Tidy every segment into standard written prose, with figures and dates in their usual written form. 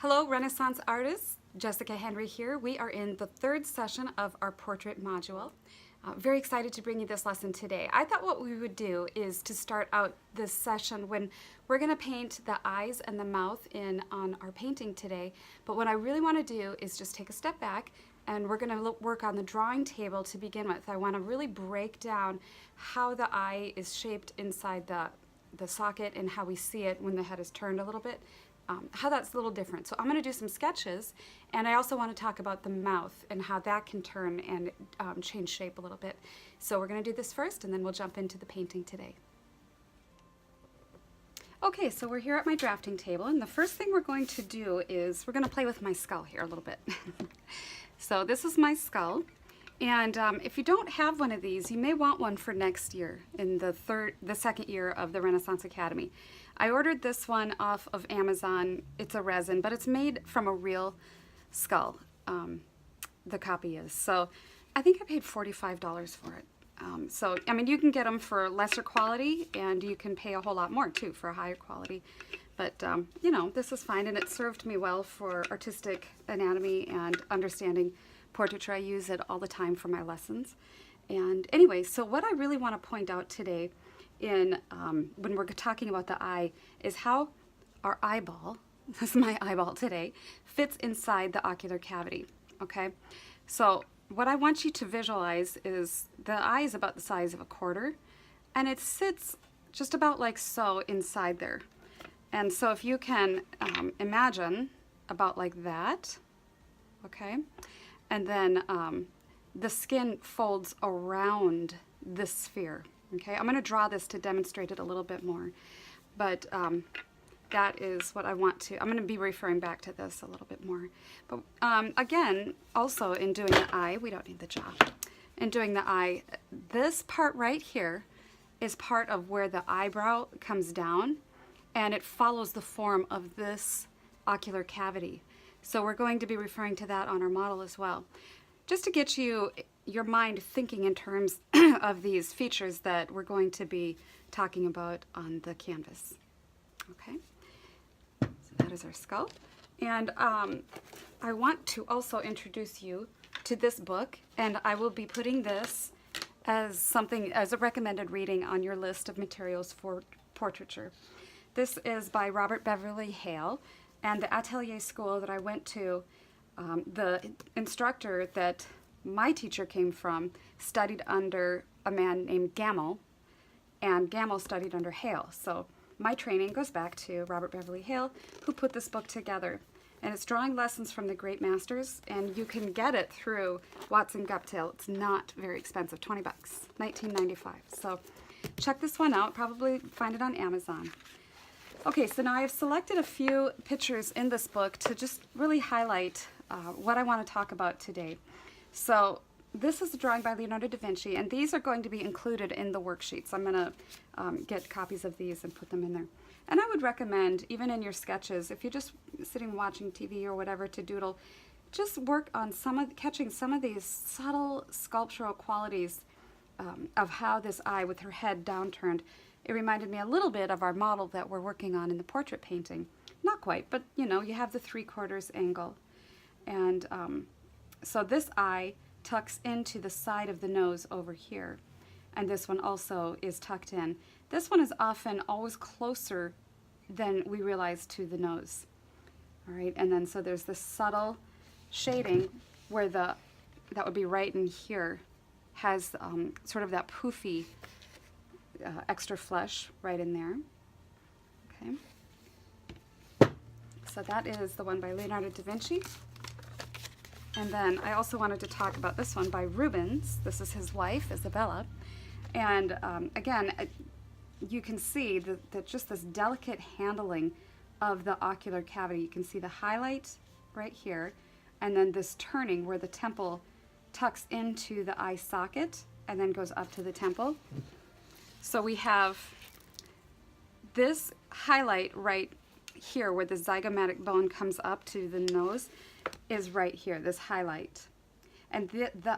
Hello, Renaissance artists. Jessica Henry here. We are in the third session of our portrait module. Very excited to bring you this lesson today. I thought what we would do is to start out this session when we're going to paint the eyes and the mouth on our painting today. But what I really want to do is just take a step back and we're going to work on the drawing table to begin with. I want to really break down how the eye is shaped inside the socket and how we see it when the head is turned a little bit. How that's a little different. So I'm going to do some sketches, and I also want to talk about the mouth and how that can turn and change shape a little bit. So we're going to do this first, and then we'll jump into the painting today. Okay, so we're here at my drafting table, and the first thing we're going to do is we're going to play with my skull here a little bit. So this is my skull, and if you don't have one of these, you may want one for next year in the second year of the Renaissance Academy. I ordered this one off of Amazon. It's a resin, but it's made from a real skull, the copy is. So I think I paid $45 for it. So, I mean, you can get them for lesser quality, and you can pay a whole lot more, too, for a higher quality. But, you know, this is fine, and it served me well for artistic anatomy and understanding portraiture. I use it all the time for my lessons. And anyway, so what I really want to point out today when we're talking about the eye is how our eyeball, this is my eyeball today, fits inside the ocular cavity, okay? So what I want you to visualize is the eye is about the size of a quarter, and it sits just about like so inside there. And so if you can imagine about like that, okay? And then the skin folds around this sphere. Okay, I'm going to draw this to demonstrate it a little bit more, but that is what I want to. I'm going to be referring back to this a little bit more. But again, also in doing the eye, we don't need the jaw. In doing the eye, this part right here is part of where the eyebrow comes down, and it follows the form of this ocular cavity. So we're going to be referring to that on our model as well. Just to get your mind thinking in terms of these features that we're going to be talking about on the canvas. Okay, so that is our skull. And I want to also introduce you to this book, and I will be putting this as a recommended reading on your list of materials for portraiture. This is by Robert Beverly Hale, and the atelier school that I went to, the instructor that my teacher came from studied under a man named Gammel, and Gammel studied under Hale. So my training goes back to Robert Beverly Hale, who put this book together. And it's drawing lessons from the great masters, and you can get it through Watson Guptill. It's not very expensive, 20 bucks, $19.95. So check this one out, probably find it on Amazon. Okay, so now I've selected a few pictures in this book to just really highlight what I want to talk about today. So this is a drawing by Leonardo da Vinci, and these are going to be included in the worksheets. I'm going to get copies of these and put them in there. And I would recommend, even in your sketches, if you're just sitting watching TV or whatever to doodle, just work on catching some of these subtle sculptural qualities of how this eye with her head downturned. It reminded me a little bit of our model that we're working on in the portrait painting. Not quite, but you know, you have the 3/4 angle. And so this eye tucks into the side of the nose over here, and this one also is tucked in. This one is often always closer than we realize to the nose. All right, and then so there's this subtle shading where that would be right in here has sort of that poofy extra flesh right in there. Okay, so that is the one by Leonardo da Vinci. And then I also wanted to talk about this one by Rubens. This is his wife, Isabella. And again, you can see that just this delicate handling of the ocular cavity. You can see the highlight right here, and then this turning where the temple tucks into the eye socket and then goes up to the temple. So we have this highlight right here where the zygomatic bone comes up to the nose is right here, this highlight. And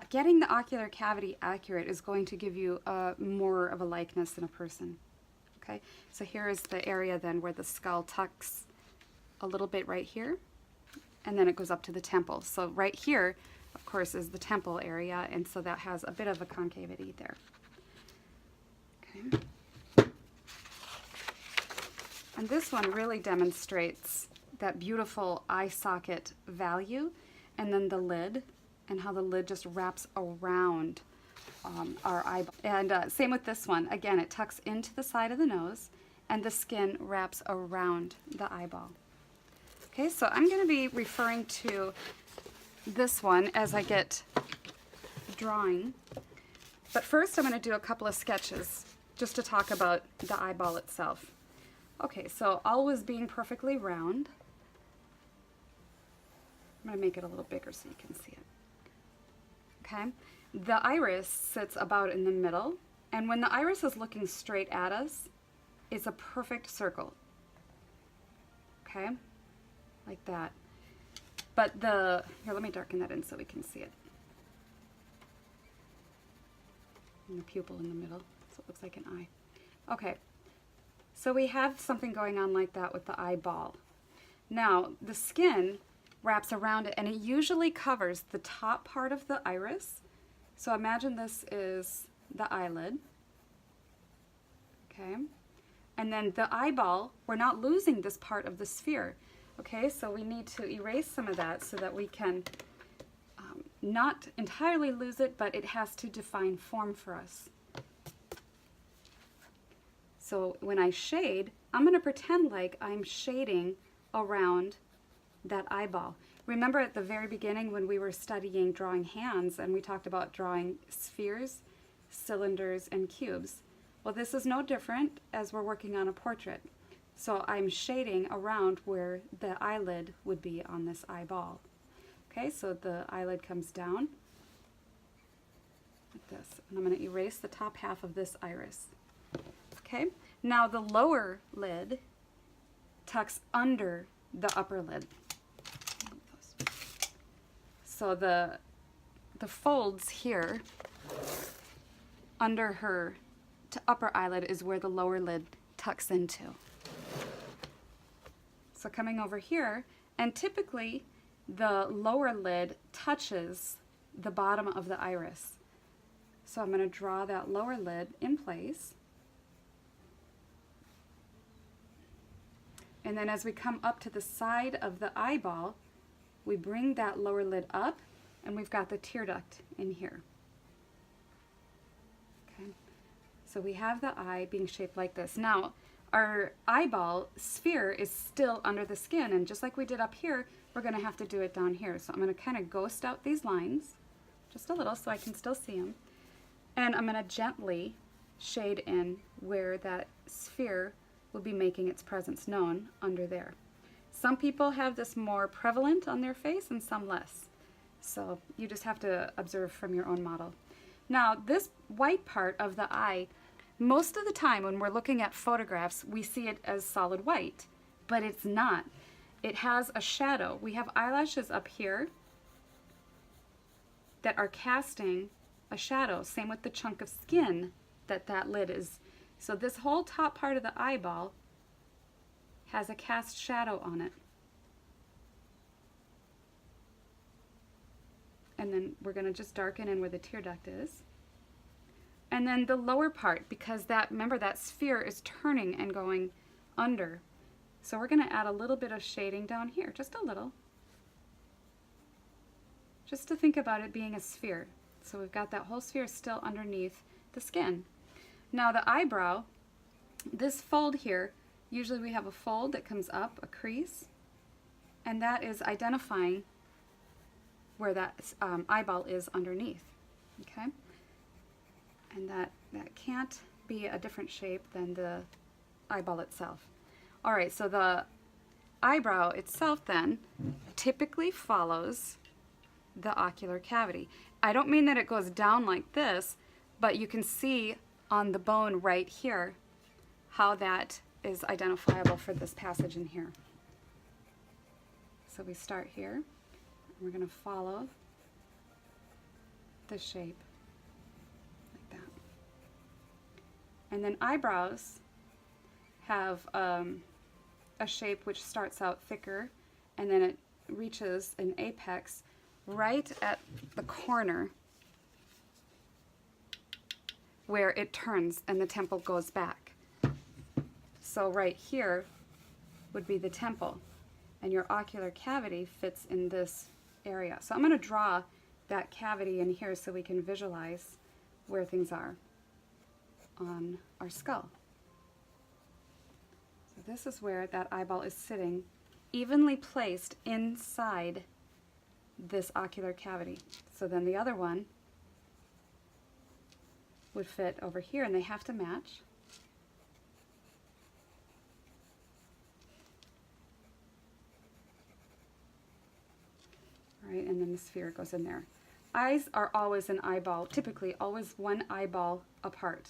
getting the ocular cavity accurate is going to give you more of a likeness than a person. Okay, so here is the area then where the skull tucks a little bit right here. and then it goes up to the temple. So right here, of course, is the temple area, and so that has a bit of a concavity there. Okay. And this one really demonstrates that beautiful eye socket value, and then the lid, and how the lid just wraps around our eyeball. And same with this one. Again, it tucks into the side of the nose, and the skin wraps around the eyeball. Okay, so I'm going to be referring to this one as I get drawing. But first I'm going to do a couple of sketches just to talk about the eyeball itself. Okay, so always being perfectly round. I'm going to make it a little bigger so you can see it. Okay, the iris sits about in the middle, and when the iris is looking straight at us, it's a perfect circle. Okay, like that. But here, let me darken that in so we can see it. And the pupil in the middle, so it looks like an eye. Okay, so we have something going on like that with the eyeball. Now, the skin wraps around it, and it usually covers the top part of the iris. So imagine this is the eyelid. Okay, and then the eyeball, we're not losing this part of the sphere. Okay, so we need to erase some of that so that we can not entirely lose it, but it has to define form for us. So when I shade, I'm going to pretend like I'm shading around that eyeball. Remember at the very beginning when we were studying drawing hands and we talked about drawing spheres, cylinders, and cubes? Well, this is no different as we're working on a portrait. So I'm shading around where the eyelid would be on this eyeball. Okay, so the eyelid comes down like this, and I'm going to erase the top half of this iris. Okay, now the lower lid tucks under the upper lid. So the folds here under her upper eyelid is where the lower lid tucks into. So coming over here, and typically the lower lid touches the bottom of the iris. So I'm going to draw that lower lid in place. And then as we come up to the side of the eyeball, we bring that lower lid up, and we've got the tear duct in here. Okay, so we have the eye being shaped like this. Now, our eyeball sphere is still under the skin, and just like we did up here, we're going to have to do it down here. So I'm going to kind of ghost out these lines just a little so I can still see them. And I'm going to gently shade in where that sphere will be making its presence known under there. Some people have this more prevalent on their face and some less. So you just have to observe from your own model. Now, this white part of the eye, most of the time when we're looking at photographs, we see it as solid white, but it's not. It has a shadow. We have eyelashes up here that are casting a shadow. Same with the chunk of skin that lid is. So this whole top part of the eyeball has a cast shadow on it. And then we're going to just darken in where the tear duct is. And then the lower part, because remember that sphere is turning and going under. So we're going to add a little bit of shading down here, just a little. Just to think about it being a sphere. So we've got that whole sphere still underneath the skin. Now the eyebrow, this fold here, usually we have a fold that comes up, a crease, and that is identifying where that eyeball is underneath. Okay? And that can't be a different shape than the eyeball itself. All right, so the eyebrow itself then typically follows the ocular cavity. I don't mean that it goes down like this, but you can see on the bone right here how that is identifiable for this passage in here. So we start here, and we're going to follow the shape. And then eyebrows have a shape which starts out thicker and then it reaches an apex right at the corner where it turns and the temple goes back. So right here would be the temple, and your ocular cavity fits in this area. So I'm going to draw that cavity in here so we can visualize where things are on our skull. So this is where that eyeball is sitting, evenly placed inside this ocular cavity. So then the other one would fit over here, and they have to match. All right, and then the sphere goes in there. Eyes are always an eyeball, typically always one eyeball apart.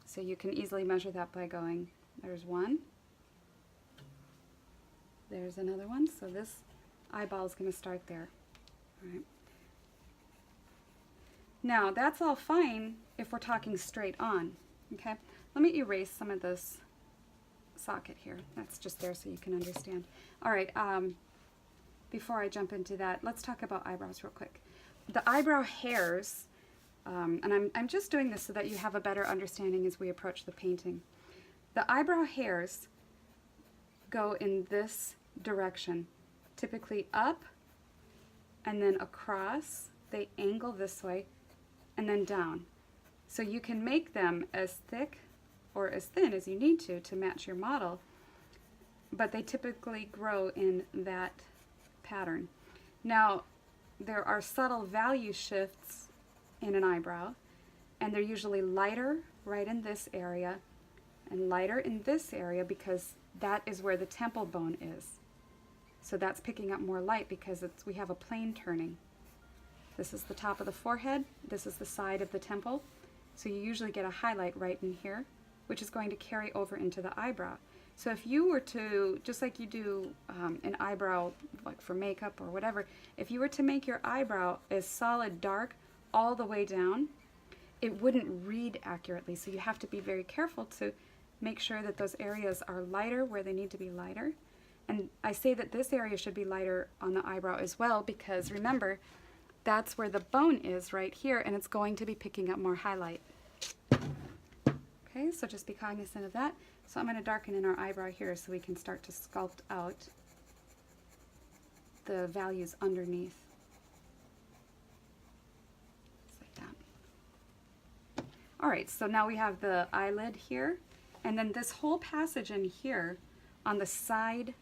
So you can easily measure that by going, there's one, there's another one, so this eyeball is going to start there. All right. Now that's all fine if we're talking straight on, okay? Let me erase some of this socket here. That's just there so you can understand. All right, before I jump into that, let's talk about eyebrows real quick. The eyebrow hairs, and I'm just doing this so that you have a better understanding as we approach the painting. The eyebrow hairs go in this direction, typically up and then across. They angle this way and then down. So you can make them as thick or as thin as you need to match your model, but they typically grow in that pattern. Now, there are subtle value shifts in an eyebrow, and they're usually lighter right in this area and lighter in this area because that is where the temple bone is. So that's picking up more light because we have a plane turning. This is the top of the forehead, this is the side of the temple, so you usually get a highlight right in here, which is going to carry over into the eyebrow. So if you were to, just like you do an eyebrow like for makeup or whatever, if you were to make your eyebrow as solid dark all the way down, it wouldn't read accurately. So you have to be very careful to make sure that those areas are lighter where they need to be lighter. And I say that this area should be lighter on the eyebrow as well because remember, that's where the bone is right here, and it's going to be picking up more highlight. Okay, so just be cognizant of that. So I'm going to darken in our eyebrow here so we can start to sculpt out the values underneath. Just like that. All right, so now we have the eyelid here, and then this whole passage in here on the side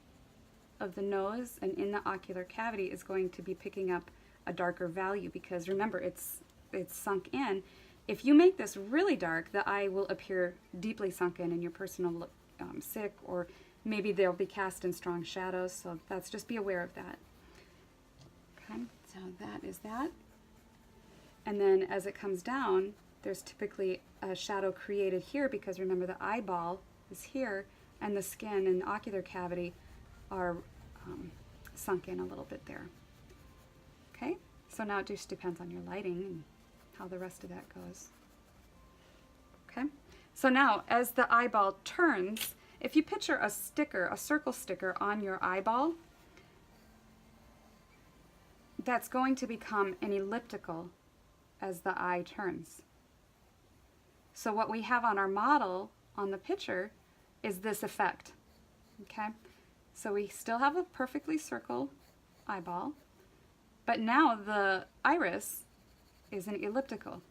of the nose and in the ocular cavity is going to be picking up a darker value because remember, it's sunk in. If you make this really dark, the eye will appear deeply sunken and your person will look sick, or maybe they'll be cast in strong shadows, so that's, just be aware of that. Okay, so that is that. And then as it comes down, there's typically a shadow created here because remember the eyeball is here and the skin and ocular cavity are sunk in a little bit there. Okay, so now it just depends on your lighting and how the rest of that goes. Okay, so now as the eyeball turns, if you picture a sticker, a circle sticker on your eyeball, that's going to become an elliptical as the eye turns. So what we have on our model on the picture is this effect. Okay, so we still have a perfectly circle eyeball, but now the iris is an elliptical.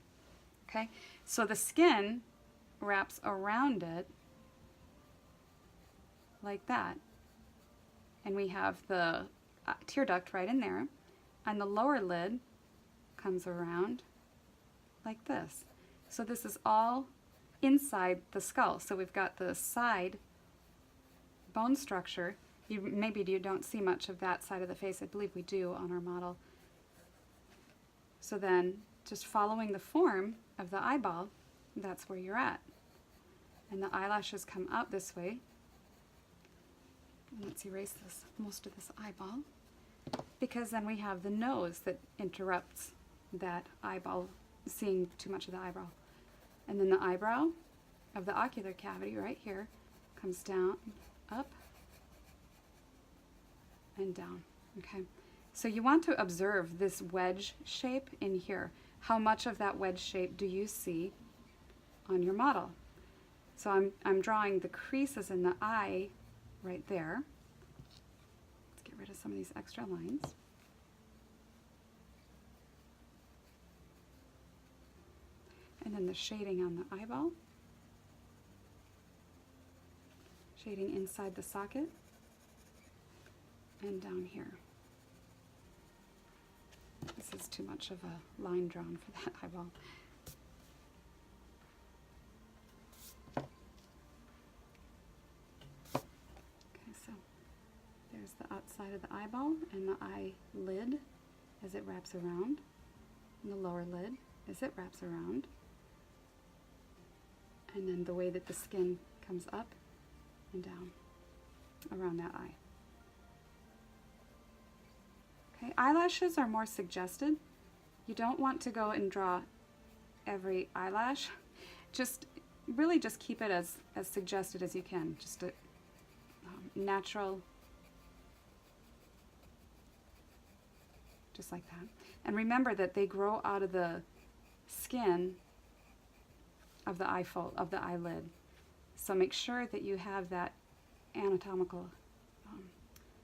Okay, so the skin wraps around it like that, and we have the tear duct right in there, and the lower lid comes around like this. So this is all inside the skull. So we've got the side bone structure. Maybe you don't see much of that side of the face. I believe we do on our model. So then, just following the form of the eyeball, that's where you're at. And the eyelashes come out this way. Let's erase most of this eyeball, because then we have the nose that interrupts that eyeball, seeing too much of the eyebrow. And then the eyebrow of the ocular cavity right here comes down, up, and down. Okay, so you want to observe this wedge shape in here. How much of that wedge shape do you see on your model? So I'm drawing the creases in the eye right there. Let's get rid of some of these extra lines. And then the shading on the eyeball. Shading inside the socket. And down here. This is too much of a line drawn for that eyeball. Okay, so there's the outside of the eyeball and the eyelid as it wraps around, and the lower lid as it wraps around, and then the way that the skin comes up and down around that eye. Okay, eyelashes are more suggested. You don't want to go and draw every eyelash. Really just keep it as suggested as you can. Just a natural, just like that. And remember that they grow out of the skin of the of the eyelid. So make sure that you have that anatomical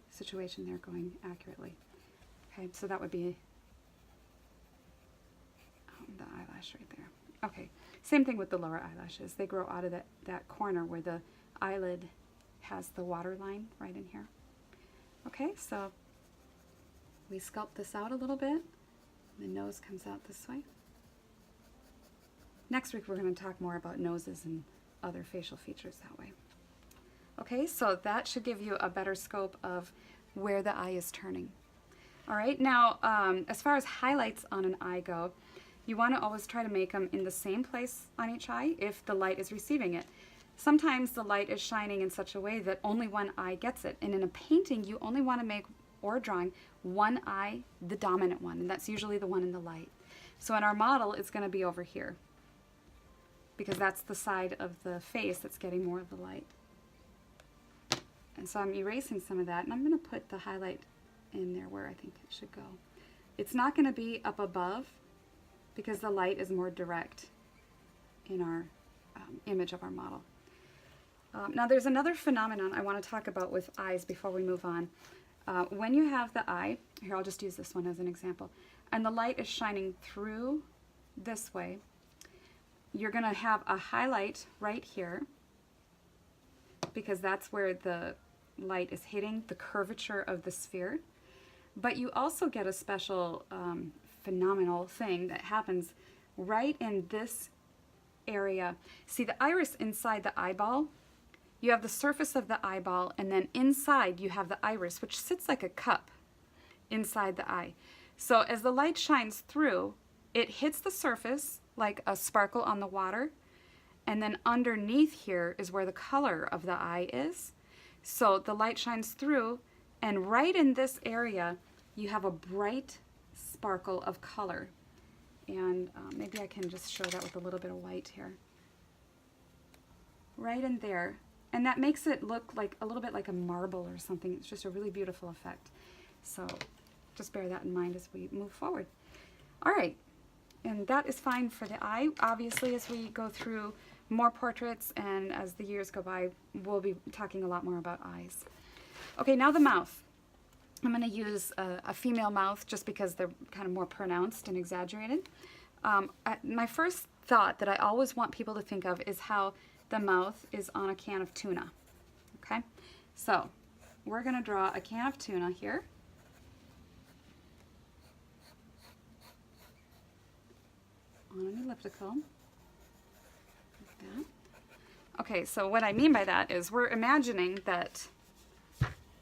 situation there going accurately. Okay, so that would be the eyelash right there. Okay, same thing with the lower eyelashes. They grow out of that corner where the eyelid has the water line right in here. Okay, so we sculpt this out a little bit. The nose comes out this way. Next week we're going to talk more about noses and other facial features that way. Okay, so that should give you a better scope of where the eye is turning. All right, now as far as highlights on an eye go, you want to always try to make them in the same place on each eye if the light is receiving it. Sometimes the light is shining in such a way that only one eye gets it, and in a painting you only want to make, or drawing, one eye the dominant one, and that's usually the one in the light. So in our model it's going to be over here, because that's the side of the face that's getting more of the light. And so I'm erasing some of that, and I'm going to put the highlight in there where I think it should go. It's not going to be up above because the light is more direct in our image of our model. Now there's another phenomenon I want to talk about with eyes before we move on. When you have the eye, here I'll just use this one as an example, and the light is shining through this way, you're going to have a highlight right here because that's where the light is hitting the curvature of the sphere. But you also get a special phenomenal thing that happens right in this area. See the iris inside the eyeball? You have the surface of the eyeball, and then inside you have the iris, which sits like a cup inside the eye. So as the light shines through, it hits the surface like a sparkle on the water, and then underneath here is where the color of the eye is. So the light shines through, and right in this area you have a bright sparkle of color. And maybe I can just show that with a little bit of white here. Right in there. And that makes it look like a little bit like a marble or something. It's just a really beautiful effect. So just bear that in mind as we move forward. All right, and that is fine for the eye. Obviously, as we go through more portraits and as the years go by, we'll be talking a lot more about eyes. Okay, now the mouth. I'm going to use a female mouth just because they're kind of more pronounced and exaggerated. My first thought that I always want people to think of is how the mouth is on a can of tuna. Okay, so we're going to draw a can of tuna here. On an elliptical, like that. Okay, so what I mean by that is we're imagining that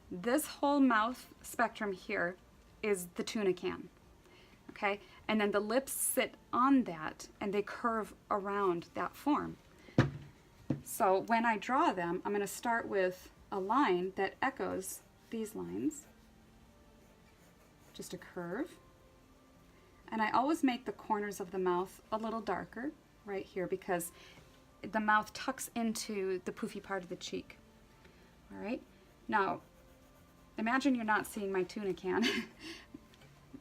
this whole mouth spectrum here is the tuna can, okay? And then the lips sit on that and they curve around that form. So when I draw them, I'm going to start with a line that echoes these lines, just a curve. And I always make the corners of the mouth a little darker right here because the mouth tucks into the poofy part of the cheek. All right, now imagine you're not seeing my tuna can.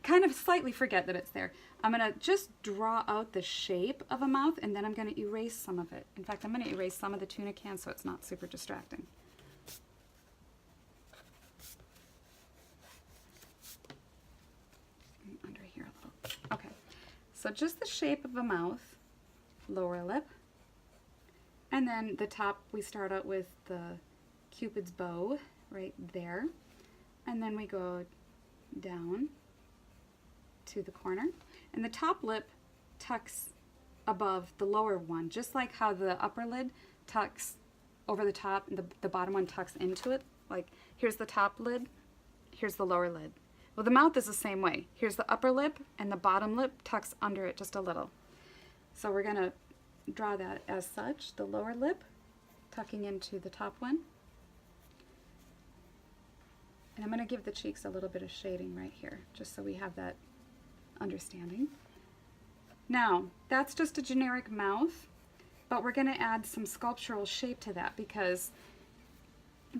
Kind of slightly forget that it's there. I'm going to just draw out the shape of a mouth, and then I'm going to erase some of it. In fact, I'm going to erase some of the tuna can so it's not super distracting. Under here a little. Okay, so just the shape of a mouth, lower lip, and then the top, we start out with the Cupid's bow right there, and then we go down to the corner, and the top lip tucks above the lower one, just like how the upper lid tucks over the top and the bottom one tucks into it. Like here's the top lid, here's the lower lid. Well, the mouth is the same way. Here's the upper lip, and the bottom lip tucks under it just a little. So we're gonna draw that as such, the lower lip tucking into the top one. And I'm going to give the cheeks a little bit of shading right here, just so we have that understanding. Now, that's just a generic mouth, but we're going to add some sculptural shape to that because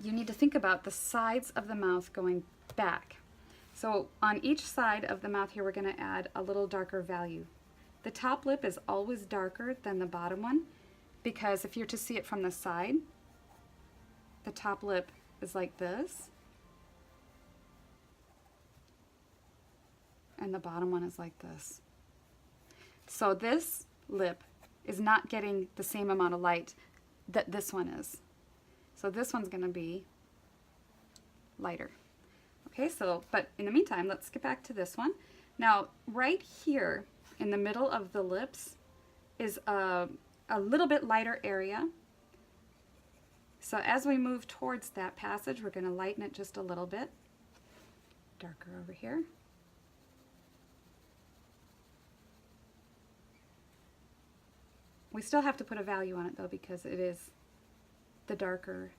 you need to think about the sides of the mouth going back. So on each side of the mouth here, we're going to add a little darker value. The top lip is always darker than the bottom one because if you're to see it from the side, the top lip is like this, and the bottom one is like this. So this lip is not getting the same amount of light that this one is. So this one's going to be lighter. Okay, so, but in the meantime, let's get back to this one. Now, right here in the middle of the lips is a little bit lighter area. So as we move towards that passage, we're going to lighten it just a little bit. Darker over here. We still have to put a value on it though because it is the darker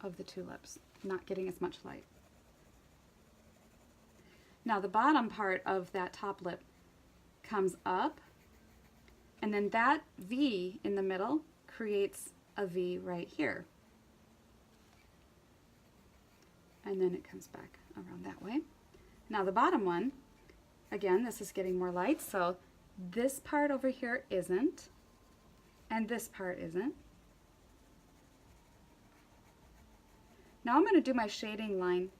of the two lips, not getting as much light. Now the bottom part of that top lip comes up, and then that V in the middle creates a V right here. And then it comes back around that way. Now the bottom one, again, this is getting more light, so this part over here isn't, and this part isn't. Now I'm going to do my shading line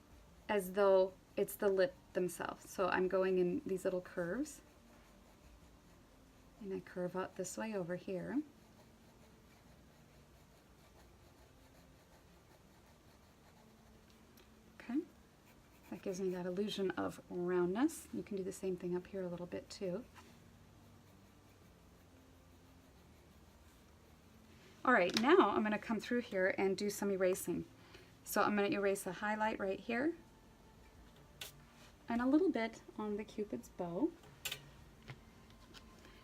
as though it's the lip themselves. So I'm going in these little curves, and I curve up this way over here. Okay, that gives me that illusion of roundness. You can do the same thing up here a little bit too. All right, now I'm going to come through here and do some erasing. So I'm going to erase a highlight right here and a little bit on the Cupid's bow.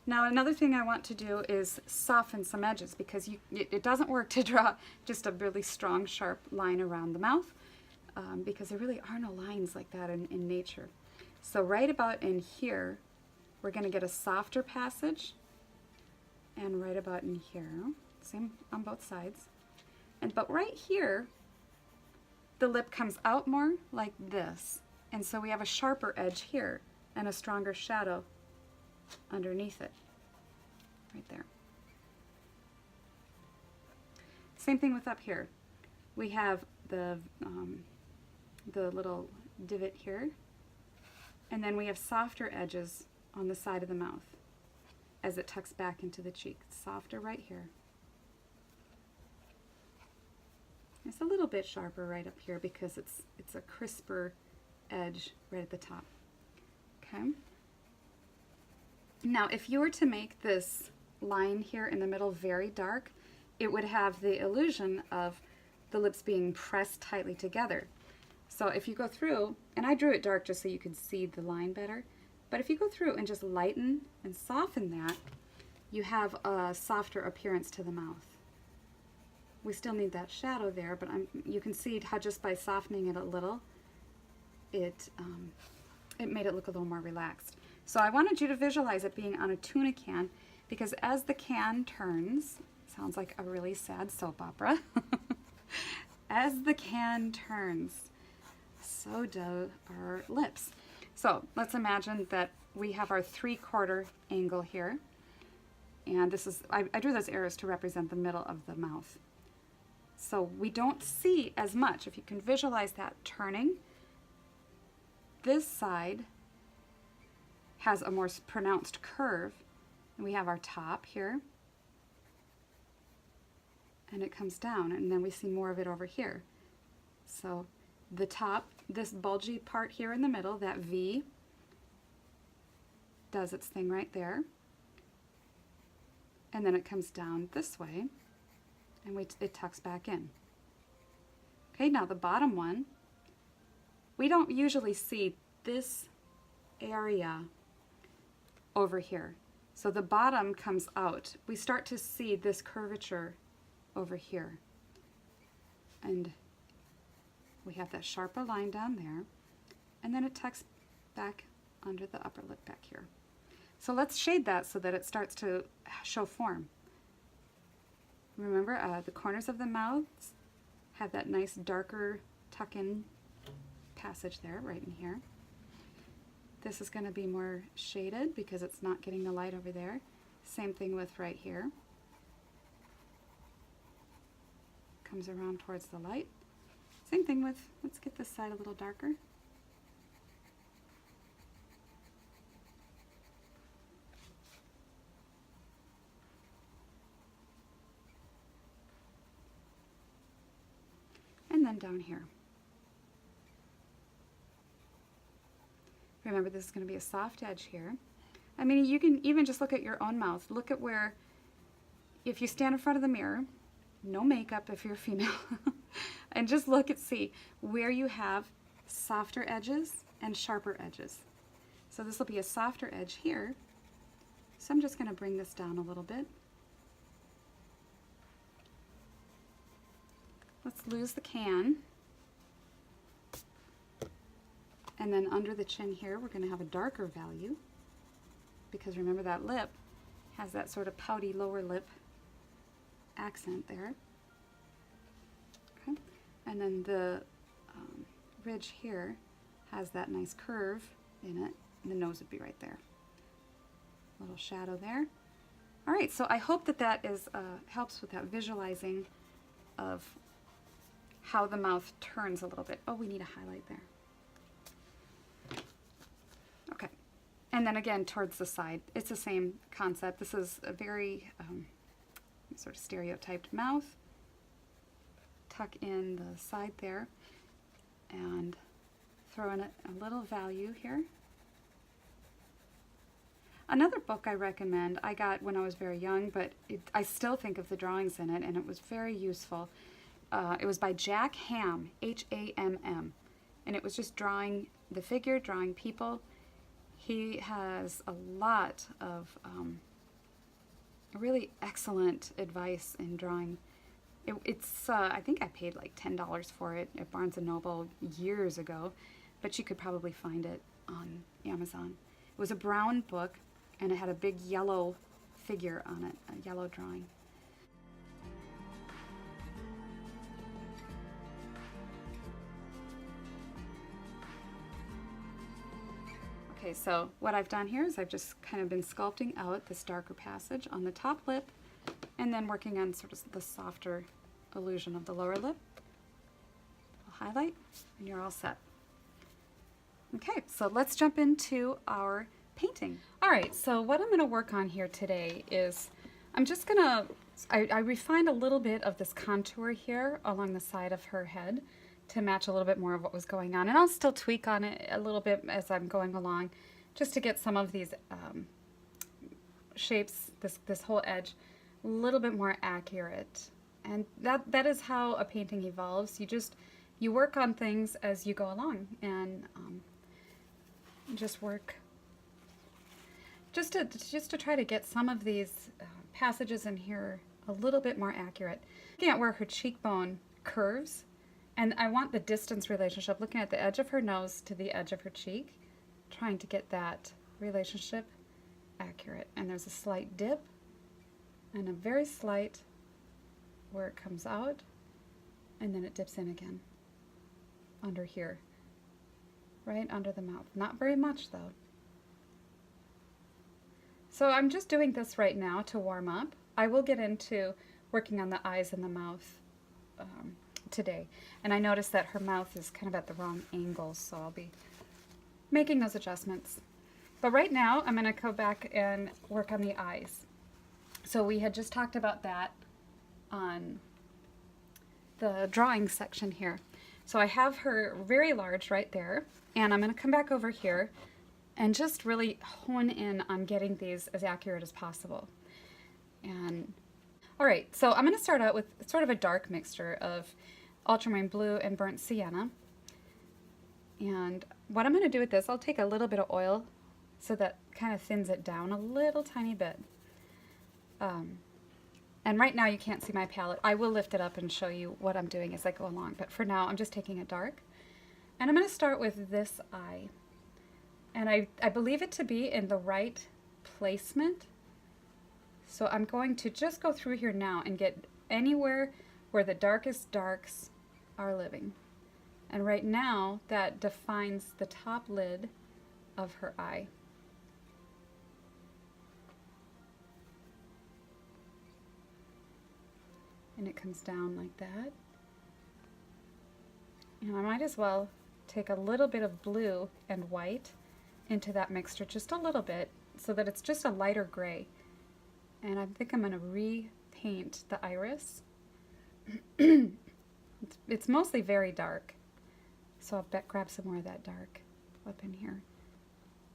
Now another thing I want to do is soften some edges because it doesn't work to draw just a really strong, sharp line around the mouth because there really are no lines like that in nature. So right about in here, we're going to get a softer passage, and right about in here, same on both sides. But right here, the lip comes out more like this. And so we have a sharper edge here and a stronger shadow underneath it, right there. Same thing with up here. We have the little divot here, and then we have softer edges on the side of the mouth as it tucks back into the cheek. It's softer right here. It's a little bit sharper right up here because it's a crisper edge right at the top. Okay. Now if you were to make this line here in the middle very dark, it would have the illusion of the lips being pressed tightly together. So if you go through, and I drew it dark just so you could see the line better, but if you go through and just lighten and soften that, you have a softer appearance to the mouth. We still need that shadow there, but you can see how just by softening it a little, it made it look a little more relaxed. So I wanted you to visualize it being on a tuna can, because as the can turns, sounds like a really sad soap opera, as the can turns, so do our lips. So let's imagine that we have our 3/4 angle here. And this is, I drew those arrows to represent the middle of the mouth. So we don't see as much. If you can visualize that turning, this side has a more pronounced curve. And we have our top here. And it comes down, and then we see more of it over here. So the top, this bulgy part here in the middle, that V, does its thing right there. And then it comes down this way, and it tucks back in. Okay, now the bottom one, we don't usually see this area over here. So the bottom comes out. We start to see this curvature over here. And we have that sharper line down there, and then it tucks back under the upper lip back here. So let's shade that so that it starts to show form. Remember, the corners of the mouths have that nice darker tuck-in passage there, right in here. This is going to be more shaded because it's not getting the light over there. Same thing with right here. Comes around towards the light. Same thing with, let's get this side a little darker. And then down here. Remember, this is going to be a soft edge here. I mean, you can even just look at your own mouth. Look at where, if you stand in front of the mirror, no makeup if you're female, and just look and see where you have softer edges and sharper edges. So this will be a softer edge here. So I'm just going to bring this down a little bit. Let's lose the can. And then under the chin here, we're going to have a darker value, because remember that lip has that sort of pouty lower lip accent there. Okay. And then the ridge here has that nice curve in it, and the nose would be right there. A little shadow there. All right, so I hope that that is helps with that visualizing of how the mouth turns a little bit. Oh, we need a highlight there. Okay, and then again towards the side, it's the same concept. This is a very sort of stereotyped mouth. Tuck in the side there and throw in a little value here. Another book I recommend, I got when I was very young, but I still think of the drawings in it, and it was very useful. It was by Jack Hamm, H-A-M-M, and it was just drawing the figure, drawing people. He has a lot of really excellent advice in drawing. It's I think I paid like $10 for it at Barnes & Noble years ago, but you could probably find it on Amazon. It was a brown book, and it had a big yellow figure on it, a yellow drawing. Okay, so what I've done here is I've just kind of been sculpting out this darker passage on the top lip, and then working on sort of the softer illusion of the lower lip. I'll highlight, and you're all set. Okay, so let's jump into our painting. All right, so what I'm going to work on here today is I'm just going to, I refined a little bit of this contour here along the side of her head to match a little bit more of what was going on. And I'll still tweak on it a little bit as I'm going along, just to get some of these shapes, this whole edge, a little bit more accurate. And that is how a painting evolves. You work on things as you go along, and just work just to try to get some of these passages in here a little bit more accurate. Looking at where her cheekbone curves, and I want the distance relationship, looking at the edge of her nose to the edge of her cheek, trying to get that relationship accurate. And there's a slight dip and a very slight where it comes out, and then it dips in again under here. right under the mouth. Not very much though. So I'm just doing this right now to warm up. I will get into working on the eyes and the mouth today. And I noticed that her mouth is kind of at the wrong angle, so I'll be making those adjustments. But right now I'm going to go back and work on the eyes. So we had just talked about that on the drawing section here. So I have her very large right there, and I'm going to come back over here and just really hone in on getting these as accurate as possible. And all right, so I'm going to start out with sort of a dark mixture of ultramarine blue and burnt sienna. And what I'm going to do with this, I'll take a little bit of oil so that kind of thins it down a little tiny bit. And right now you can't see my palette. I will lift it up and show you what I'm doing as I go along, but for now I'm just taking it dark. And I'm going to start with this eye. And I believe it to be in the right placement. So I'm going to just go through here now and get anywhere where the darkest darks are living. And right now that defines the top lid of her eye. And it comes down like that. And I might as well take a little bit of blue and white into that mixture, just a little bit, so that it's just a lighter gray. And I think I'm going to repaint the iris. It's mostly very dark, so I'll grab some more of that dark up in here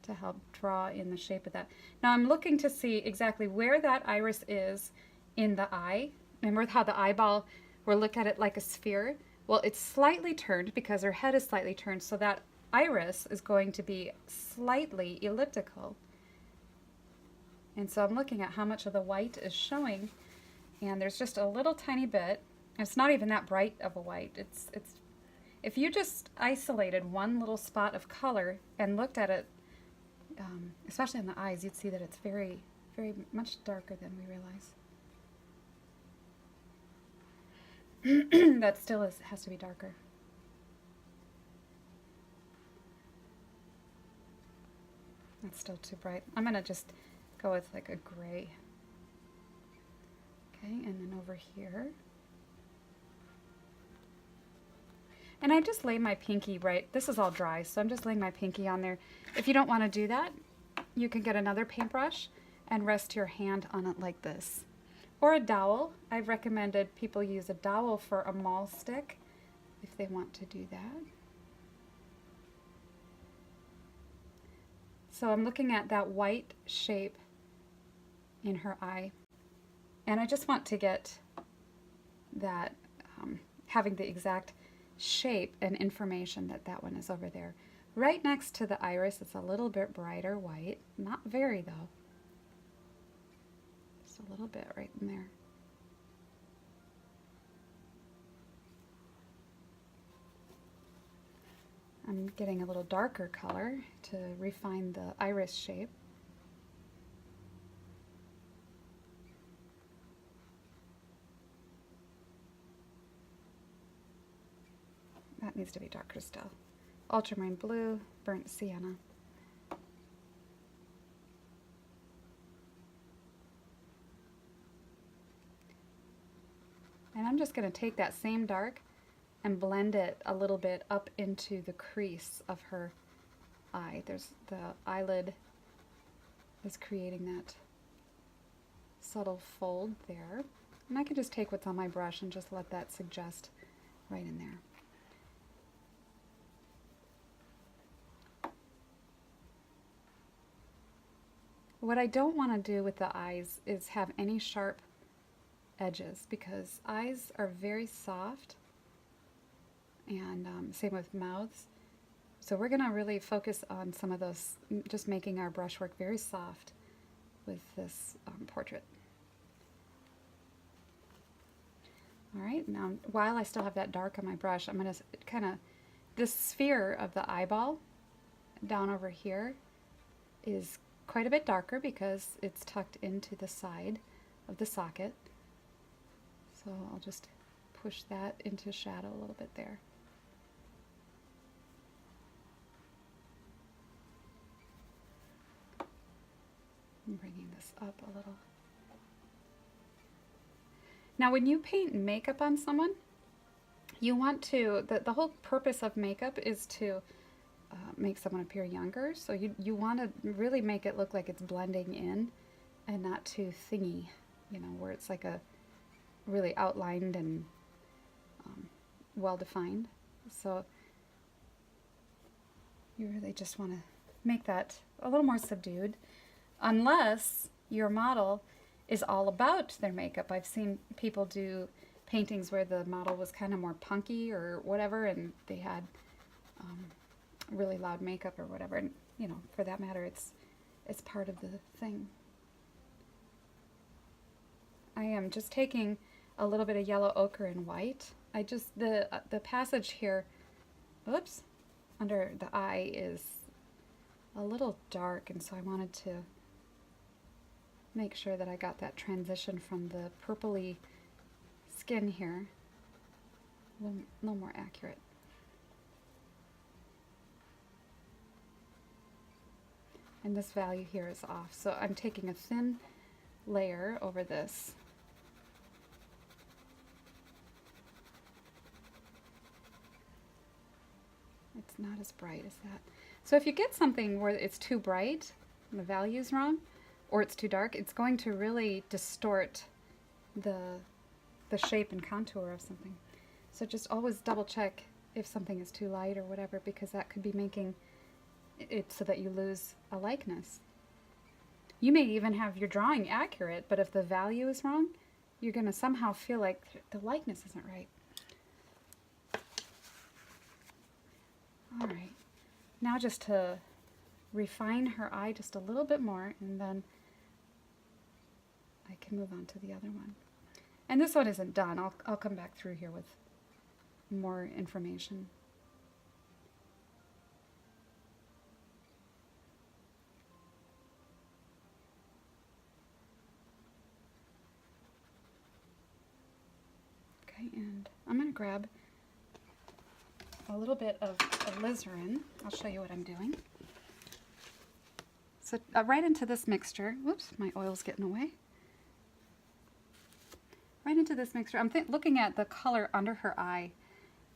to help draw in the shape of that. Now I'm looking to see exactly where that iris is in the eye. Remember how the eyeball, we'll look at it like a sphere? Well, it's slightly turned because her head is slightly turned, so that iris is going to be slightly elliptical. And so I'm looking at how much of the white is showing, and there's just a little tiny bit. It's not even that bright of a white. It's if you just isolated one little spot of color and looked at it, especially in the eyes, you'd see that it's very, very much darker than we realize. That still has to be darker. That's still too bright. I'm going to just go with like a gray. Okay, and then over here. And I just lay my pinky right, this is all dry, so I'm just laying my pinky on there. If you don't want to do that, you can get another paintbrush and rest your hand on it like this. Or a dowel. I've recommended people use a dowel for a maul stick if they want to do that. So I'm looking at that white shape in her eye, and I just want to get that having the exact shape and information that that one is over there. Right next to the iris, it's a little bit brighter white, not very though. Just a little bit right in there. I'm getting a little darker color to refine the iris shape. That needs to be darker still. Ultramarine blue, burnt sienna. And I'm just going to take that same dark and blend it a little bit up into the crease of her eye. There's the eyelid is creating that subtle fold there. And I can just take what's on my brush and just let that suggest right in there. What I don't want to do with the eyes is have any sharp edges, because eyes are very soft, and same with mouths. So we're going to really focus on some of those, just making our brushwork very soft with this portrait. All right, now while I still have that dark on my brush, I'm going to kind of, this sphere of the eyeball down over here is quite a bit darker because it's tucked into the side of the socket. So I'll just push that into shadow a little bit there. I'm bringing this up a little. Now when you paint makeup on someone, you want to, the whole purpose of makeup is to make someone appear younger. So you want to really make it look like it's blending in and not too thingy, you know, where it's like a really outlined and well defined. So you really just want to make that a little more subdued, unless your model is all about their makeup. I've seen people do paintings where the model was kind of more punky or whatever, and they had really loud makeup or whatever. And you know, for that matter, it's part of the thing. I am just taking a little bit of yellow ochre and white. I just the passage here, oops, under the eye is a little dark, and so I wanted to make sure that I got that transition from the purpley skin here a little more accurate. And this value here is off, so I'm taking a thin layer over this. It's not as bright as that. So if you get something where it's too bright and the value is wrong, or it's too dark, it's going to really distort the shape and contour of something. So just always double check if something is too light or whatever, because that could be making it so that you lose a likeness. You may even have your drawing accurate, but if the value is wrong, you're going to somehow feel like the likeness isn't right. All right, now just to refine her eye just a little bit more, and then I can move on to the other one. And this one isn't done. I'll come back through here with more information. Okay, and I'm going to grab a little bit of alizarin. I'll show you what I'm doing. So right into this mixture, whoops, my oil's getting away. Right into this mixture, I'm looking at the color under her eye.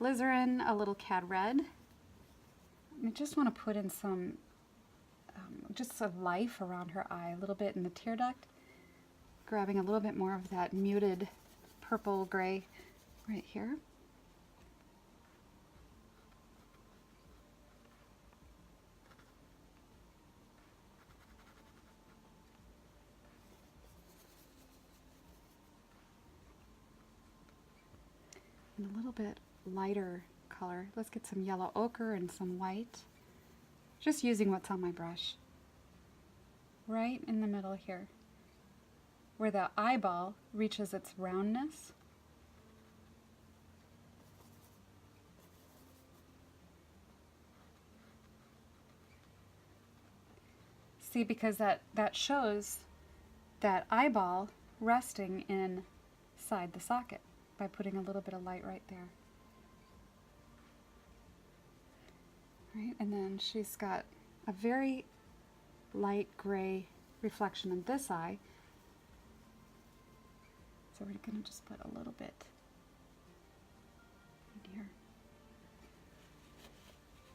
Alizarin, a little cad red. I just want to put in some, just some life around her eye, a little bit in the tear duct. Grabbing a little bit more of that muted purple gray right here. And a little bit lighter color. Let's get some yellow ochre and some white. Just using what's on my brush. Right in the middle here, where the eyeball reaches its roundness. See, because that shows that eyeball resting inside the socket by putting a little bit of light right there. Right, and then she's got a very light gray reflection in this eye. So we're going to just put a little bit in here.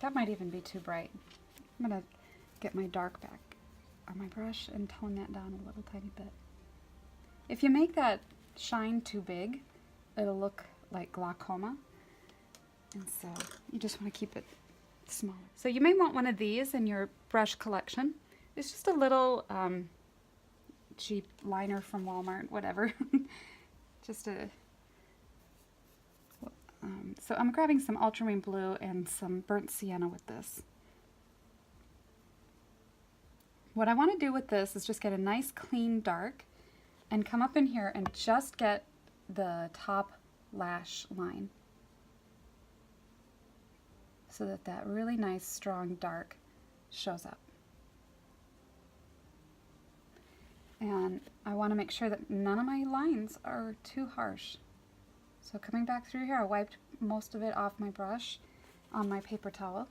That might even be too bright. I'm going to get my dark back on my brush and tone that down a little tiny bit. If you make that shine too big, it'll look like glaucoma, and so you just want to keep it smaller. So you may want one of these in your brush collection. It's just a little cheap liner from Walmart, whatever. Just a so I'm grabbing some ultramarine blue and some burnt sienna with this. What I want to do with this is just get a nice clean dark and come up in here and just get the top lash line so that that really nice strong dark shows up. And I want to make sure that none of my lines are too harsh. So coming back through here, I wiped most of it off my brush on my paper towel.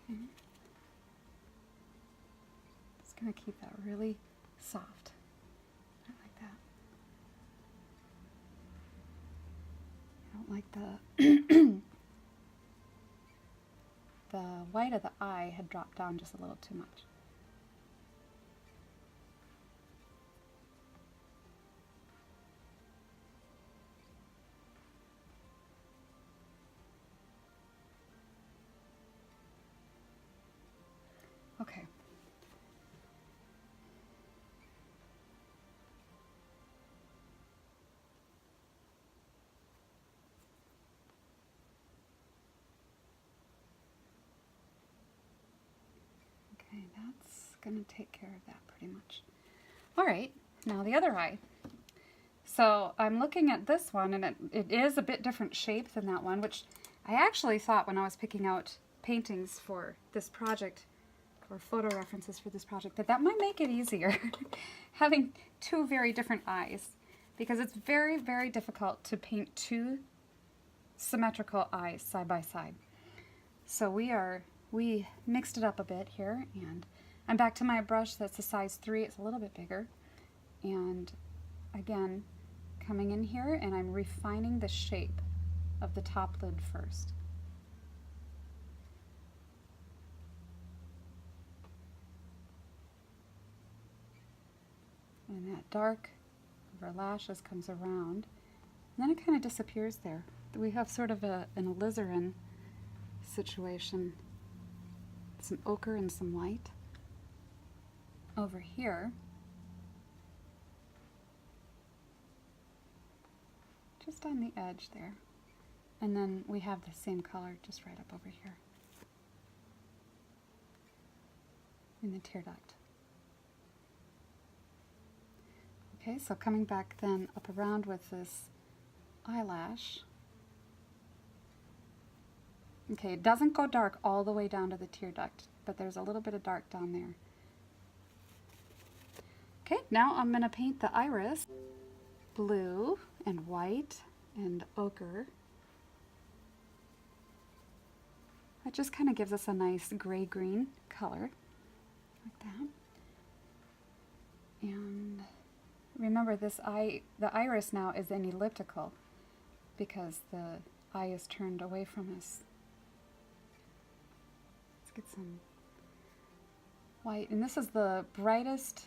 Okay. going to keep that really soft. I like that. I don't like the the white of the eye had dropped down just a little too much. Okay. Okay, that's going to take care of that pretty much. All right, now the other eye. So I'm looking at this one, and it is a bit different shape than that one, which I actually thought when I was picking out paintings for this project, or photo references for this project, that might make it easier having two very different eyes, because it's very, very difficult to paint two symmetrical eyes side by side. So we mixed it up a bit here, and I'm back to my brush that's a size 3. It's a little bit bigger, and again coming in here and I'm refining the shape of the top lid first. And that dark of our lashes comes around, and then it kind of disappears there. We have sort of an alizarin situation. Some ochre and some white. Over here, just on the edge there. And then we have the same color just right up over here in the tear duct. Okay, so coming back then up around with this eyelash. Okay, it doesn't go dark all the way down to the tear duct, but there's a little bit of dark down there. Okay, now I'm going to paint the iris blue and white and ochre. That just kind of gives us a nice gray-green color, like that. And remember, the iris now is an elliptical because the eye is turned away from us. Let's get some white, and this is the brightest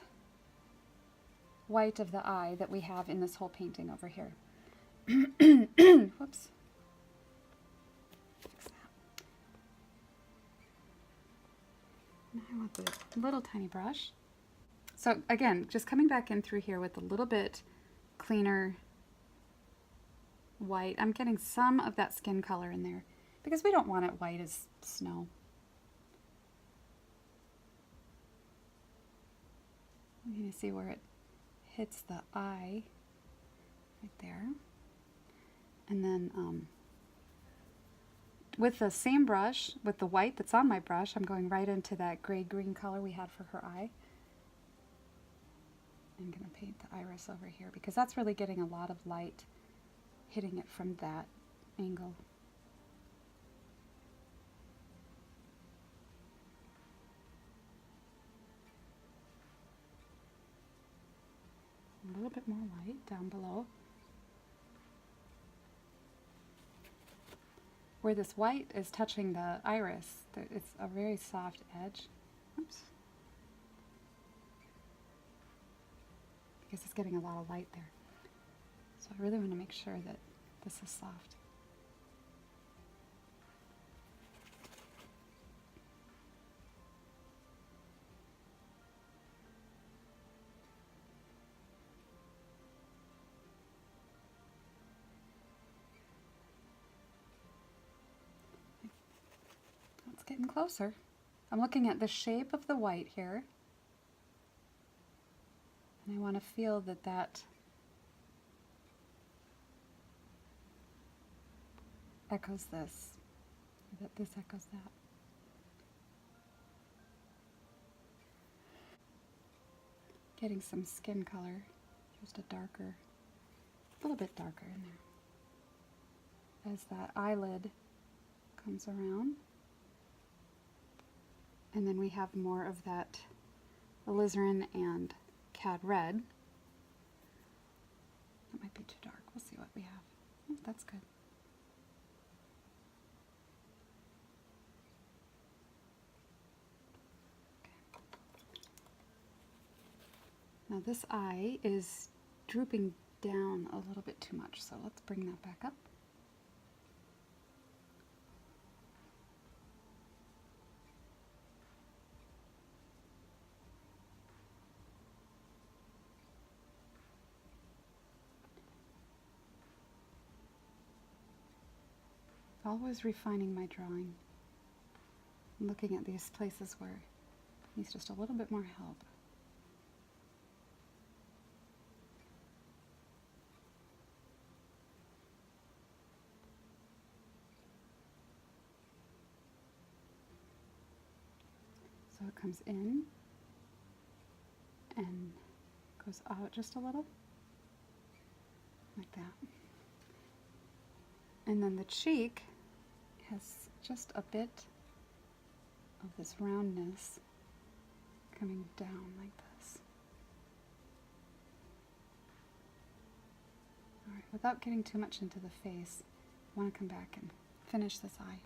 white of the eye that we have in this whole painting over here. Whoops. Fix that. Now I want the little tiny brush. So again, just coming back in through here with a little bit cleaner white. I'm getting some of that skin color in there because we don't want it white as snow. You can see where it hits the eye right there. And then with the same brush, with the white that's on my brush, I'm going right into that gray-green color we had for her eye. I'm going to paint the iris over here because that's really getting a lot of light hitting it from that angle. A little bit more white down below. Where this white is touching the iris, it's a very soft edge. Oops. Because it's getting a lot of light there. So I really want to make sure that this is soft. It's getting closer. I'm looking at the shape of the white here. And I want to feel that that echoes this, or that this echoes that. Getting some skin color, just a little bit darker in there. As that eyelid comes around. And then we have more of that alizarin and cad red. That might be too dark. We'll see what we have. Oh, that's good. Now this eye is drooping down a little bit too much, so let's bring that back up. Always refining my drawing, looking at these places where it needs just a little bit more help. So it comes in and goes out just a little, like that. And then the cheek has just a bit of this roundness coming down like this. All right, without getting too much into the face, I want to come back and finish this eye.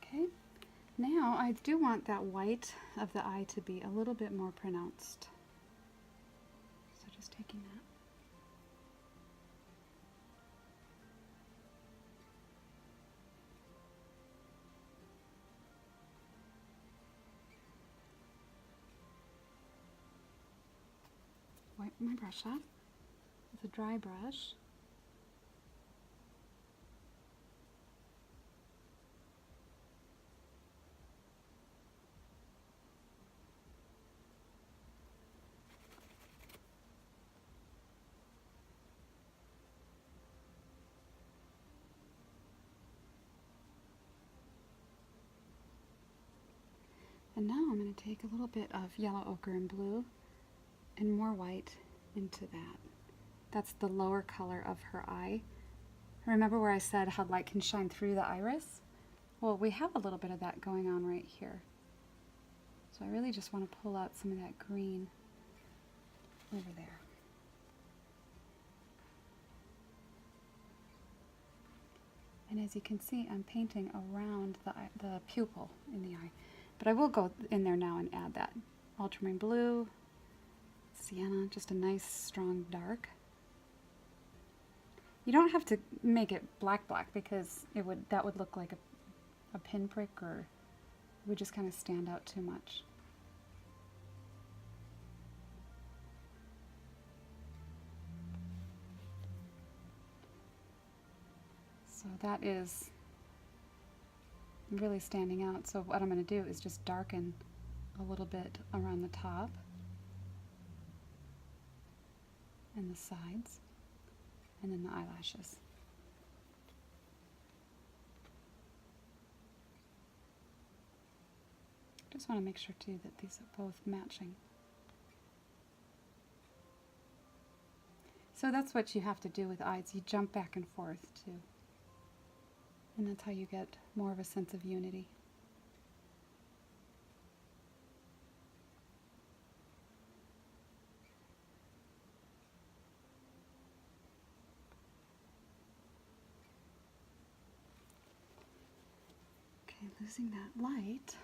Okay, now I do want that white of the eye to be a little bit more pronounced. So just taking that. Wipe my brush off with a dry brush. And now I'm going to take a little bit of yellow ochre and blue and more white into that. That's the lower color of her eye. Remember where I said how light can shine through the iris? Well, we have a little bit of that going on right here. So I really just want to pull out some of that green over there. And as you can see, I'm painting around the pupil in the eye. But I will go in there now and add that ultramarine blue, sienna, just a nice strong dark. You don't have to make it black because that would look like a pinprick, or it would just kind of stand out too much. So that is really standing out. So what I'm going to do is just darken a little bit around the top and the sides, and then the eyelashes. Just want to make sure too that these are both matching. So that's what you have to do with eyes. You jump back and forth too. And that's how you get more of a sense of unity. Okay, losing that light.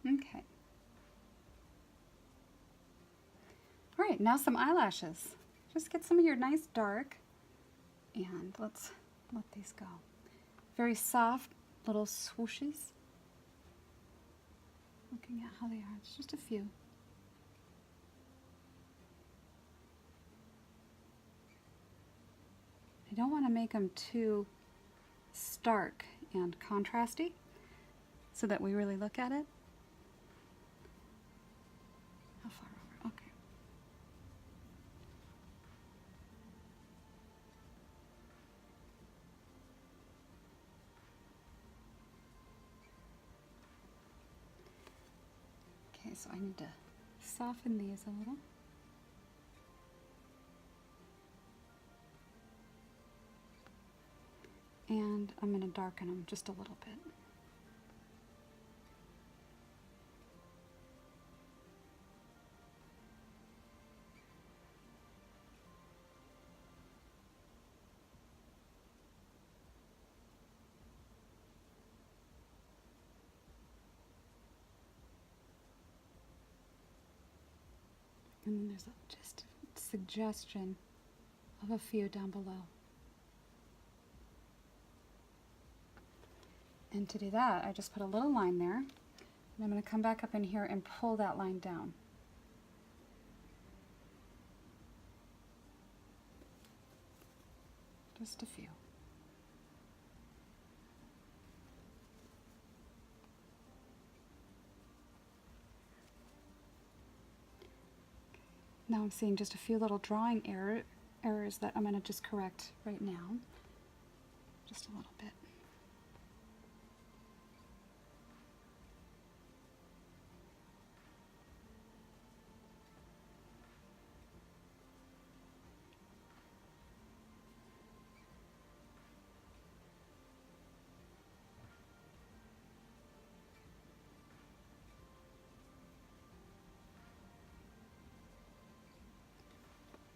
Okay. All right, now some eyelashes. Just get some of your nice dark, and let's let these go. Very soft little swooshes. Looking at how they are, it's just a few. I don't want to make them too stark and contrasty so that we really look at it. How far over? Okay. Okay, so I need to soften these a little. And I'm going to darken them just a little bit. And then there's just a suggestion of a few down below. And to do that, I just put a little line there. And I'm going to come back up in here and pull that line down. Just a few. Now I'm seeing just a few little drawing errors that I'm going to just correct right now. Just a little bit.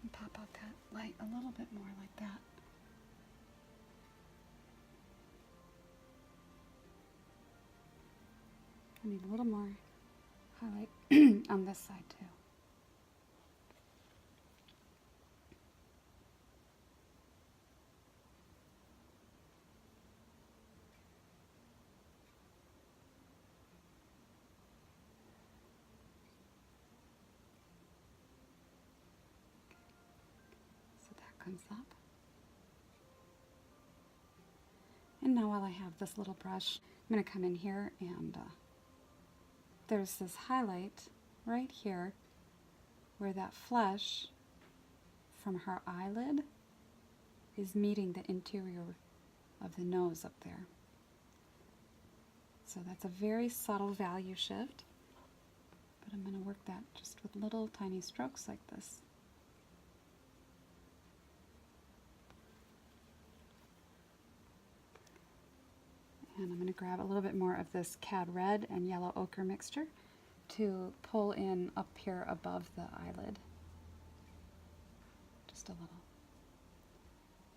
And pop out that light a little bit more like that. I need a little more highlight on this side too. So that comes up. And now while I have this little brush, I'm going to come in here and there's this highlight right here where that flesh from her eyelid is meeting the interior of the nose up there. So that's a very subtle value shift, but I'm going to work that just with little tiny strokes like this. And I'm going to grab a little bit more of this cad red and yellow ochre mixture to pull in up here above the eyelid. Just a little.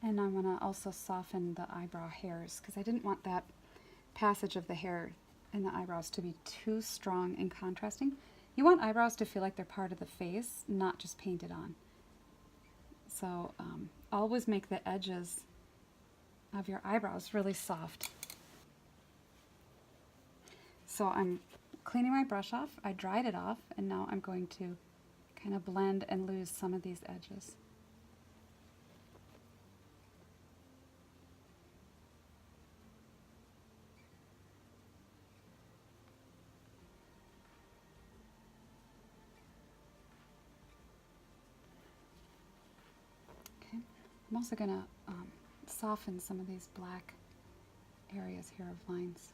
And I'm going to also soften the eyebrow hairs because I didn't want that passage of the hair in the eyebrows to be too strong and contrasting. You want eyebrows to feel like they're part of the face, not just painted on. So always make the edges of your eyebrows really soft. So I'm cleaning my brush off, I dried it off, and now I'm going to kind of blend and lose some of these edges. Okay, I'm also going to soften some of these black areas here of lines.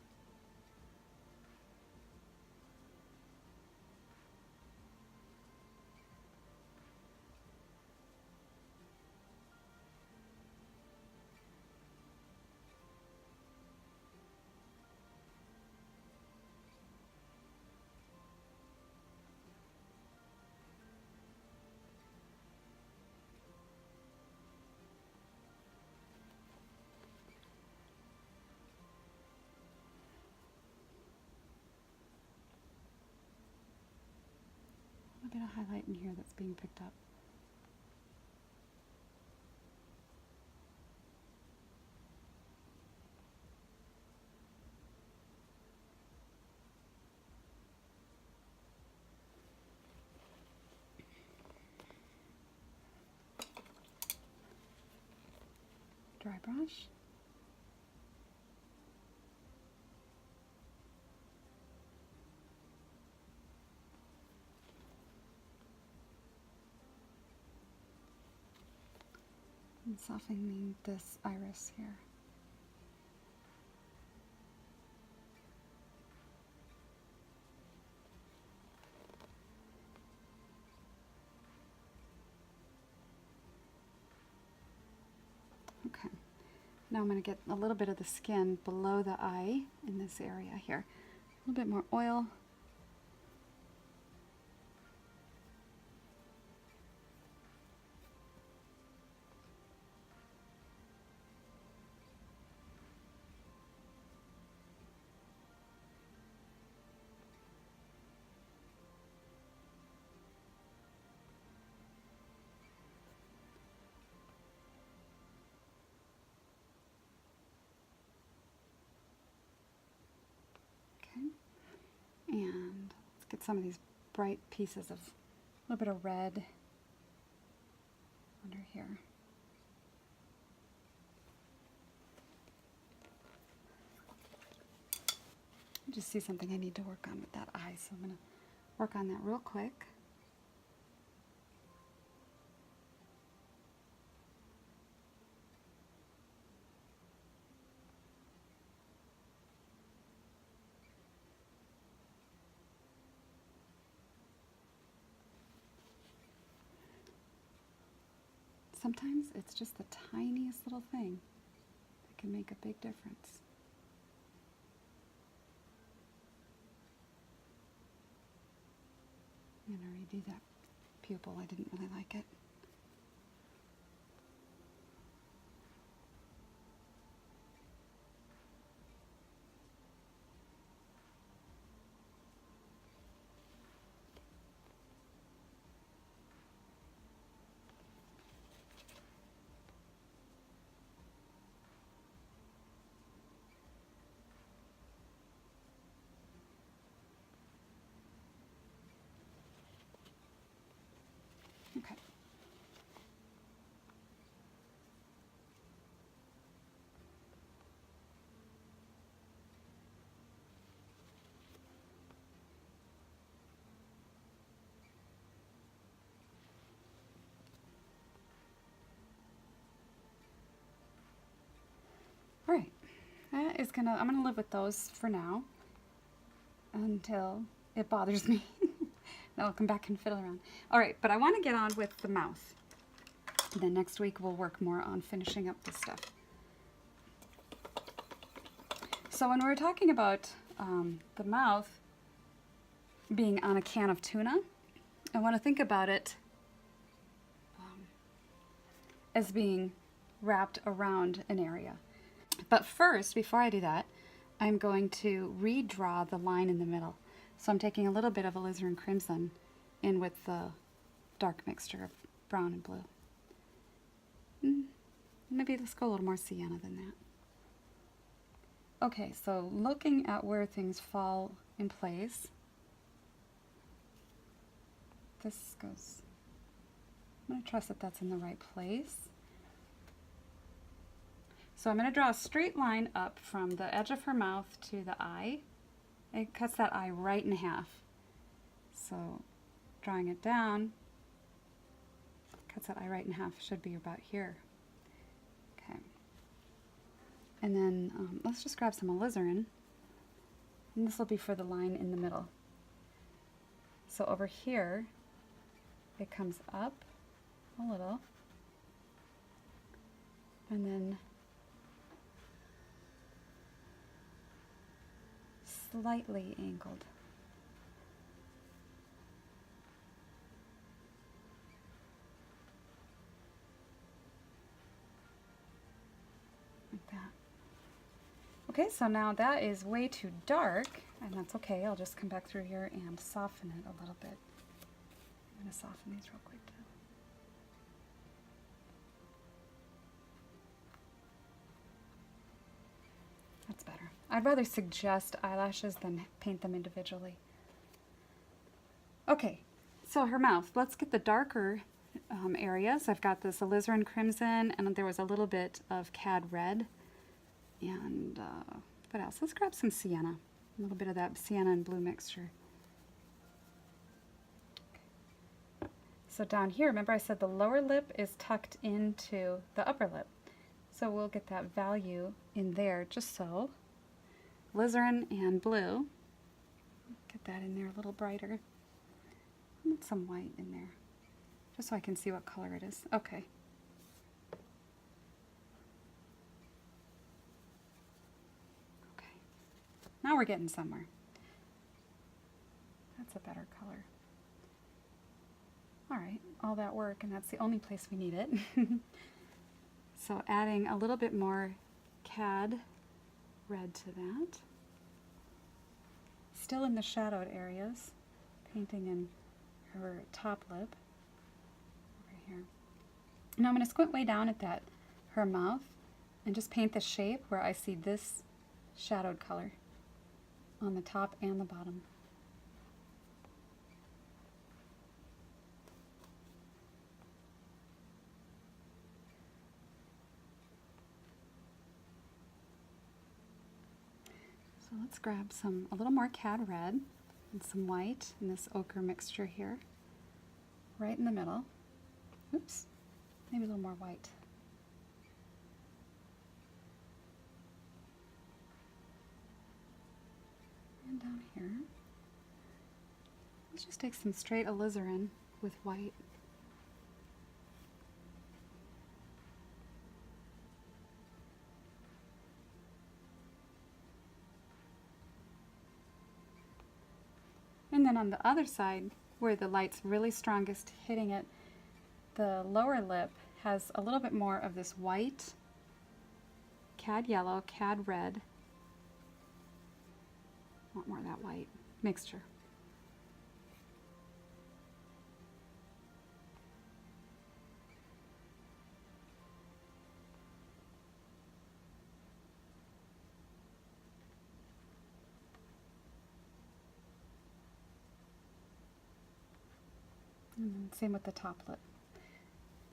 A bit of highlight in here that's being picked up. Dry brush. I'm softening this iris here. Okay, now I'm going to get a little bit of the skin below the eye in this area here. A little bit more oil. Okay, and let's get some of these bright pieces of a little bit of red under here. I just see something I need to work on with that eye, so I'm going to work on that real quick. Sometimes it's just the tiniest little thing that can make a big difference. I'm going to redo that pupil. I didn't really like it. Okay. All right. That is I'm gonna live with those for now until it bothers me. Then I'll come back and fiddle around. All right, but I want to get on with the mouth. Then next week we'll work more on finishing up this stuff. So when we're talking about the mouth being on a can of tuna, I want to think about it as being wrapped around an area. But first, before I do that, I'm going to redraw the line in the middle. So I'm taking a little bit of alizarin crimson in with the dark mixture of brown and blue. Maybe let's go a little more sienna than that. Okay, so looking at where things fall in place, this goes, I'm going to trust that that's in the right place. So I'm going to draw a straight line up from the edge of her mouth to the eye. It cuts that eye right in half. So drawing it down, cuts that eye right in half, should be about here. Okay. And then let's just grab some alizarin. And this will be for the line in the middle. So over here, it comes up a little. And then slightly angled. Like that. Okay, so now that is way too dark, and that's okay. I'll just come back through here and soften it a little bit. I'm going to soften these real quick too. That's better. I'd rather suggest eyelashes than paint them individually. Okay, so her mouth. Let's get the darker areas. I've got this alizarin crimson, and there was a little bit of cad red. And what else? Let's grab some sienna. A little bit of that sienna and blue mixture. Okay. So down here, remember I said the lower lip is tucked into the upper lip. So we'll get that value in there just so. Alizarin and blue. Get that in there a little brighter. And some white in there, just so I can see what color it is. Okay. Okay. Now we're getting somewhere. That's a better color. All right, all that work, and that's the only place we need it. So adding a little bit more cad red to that. Still in the shadowed areas, painting in her top lip over here. Now I'm going to squint way down at her mouth and just paint the shape where I see this shadowed color on the top and the bottom. So let's grab a little more cad red and some white in this ochre mixture here, right in the middle. Oops, maybe a little more white. And down here, let's just take some straight alizarin with white. And then on the other side, where the light's really strongest hitting it, the lower lip has a little bit more of this white, cad yellow, cad red, want more of that white mixture. And then same with the top lip.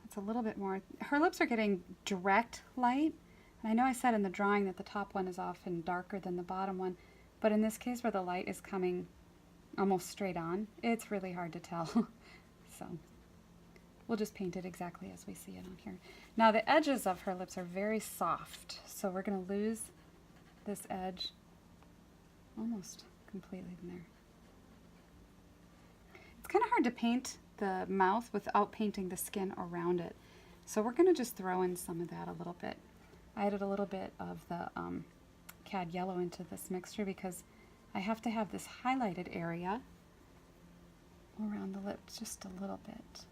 That's a little bit more. Her lips are getting direct light. And I know I said in the drawing that the top one is often darker than the bottom one, but in this case where the light is coming almost straight on, it's really hard to tell. So we'll just paint it exactly as we see it on here. Now the edges of her lips are very soft, so we're going to lose this edge almost completely in there. It's kind of hard to paint the mouth without painting the skin around it. So we're going to just throw in some of that a little bit. I added a little bit of the cad yellow into this mixture because I have to have this highlighted area around the lips just a little bit.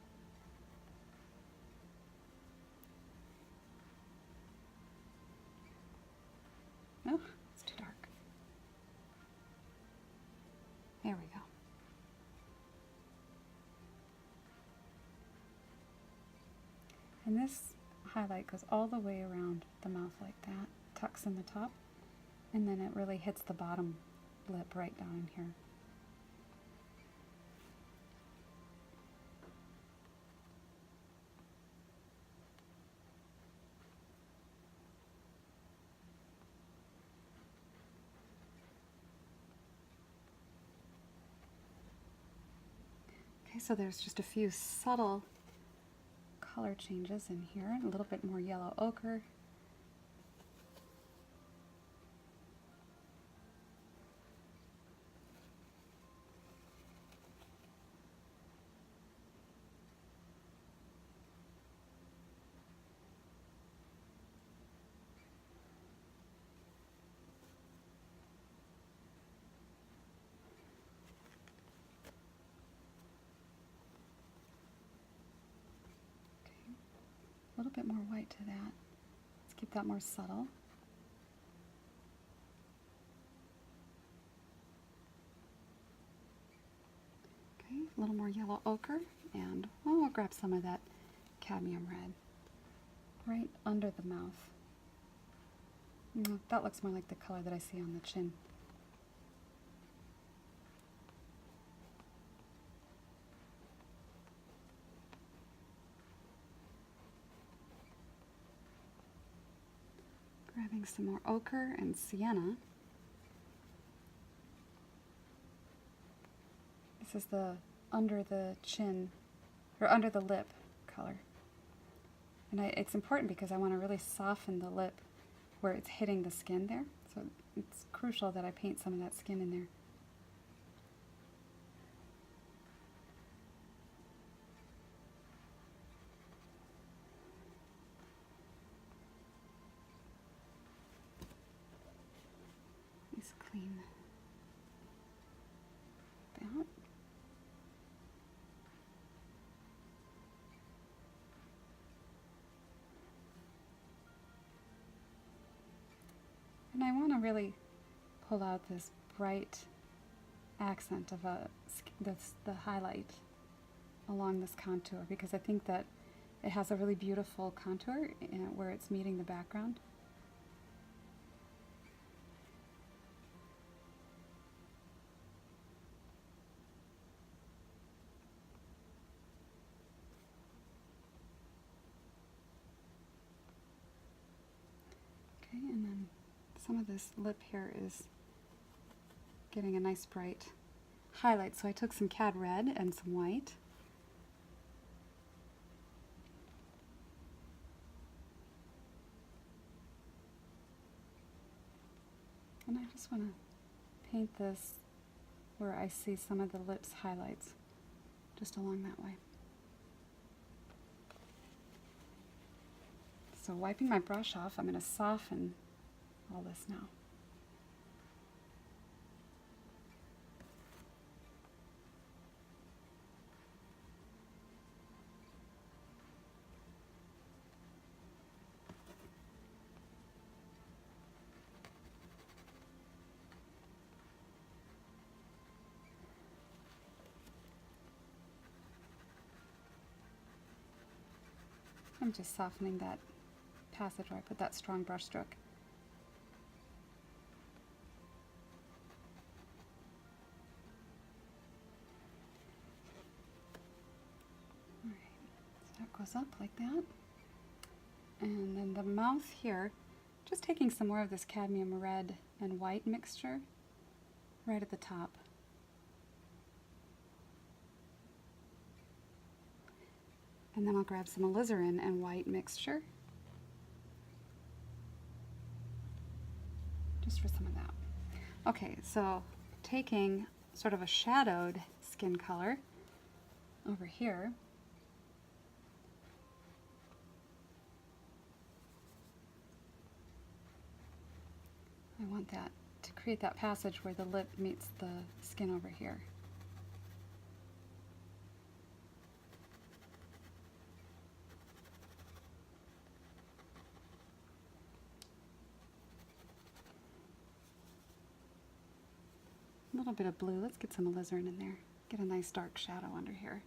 Oh, it's too dark. There we go. And this highlight goes all the way around the mouth like that, tucks in the top, and then it really hits the bottom lip right down in here. Okay, so there's just a few subtle color changes in here, a little bit more yellow ochre. A little bit more white to that. Let's keep that more subtle. Okay, a little more yellow ochre, and we'll grab some of that cadmium red right under the mouth. That looks more like the color that I see on the chin. Grabbing some more ochre and sienna. This is the under the chin or under the lip color. And it's important because I want to really soften the lip where it's hitting the skin there. So it's crucial that I paint some of that skin in there. Nice clean that. And I want to really pull out this bright accent of the highlight along this contour, because I think that it has a really beautiful contour where it's meeting the background. Okay, and then some of this lip here is getting a nice bright highlight, so I took some Cad Red and some white. And I just want to paint this where I see some of the lips highlights, just along that way. So wiping my brush off, I'm going to soften all this now. I'm just softening that passage where I put that strong brush stroke. Alright, so that goes up like that. And then the mouth here, just taking some more of this cadmium red and white mixture right at the top. And then I'll grab some alizarin and white mixture, just for some of that. Okay, so taking sort of a shadowed skin color over here, I want that to create that passage where the lip meets the skin over here. A little bit of blue. Let's get some alizarin in there. Get a nice dark shadow under here.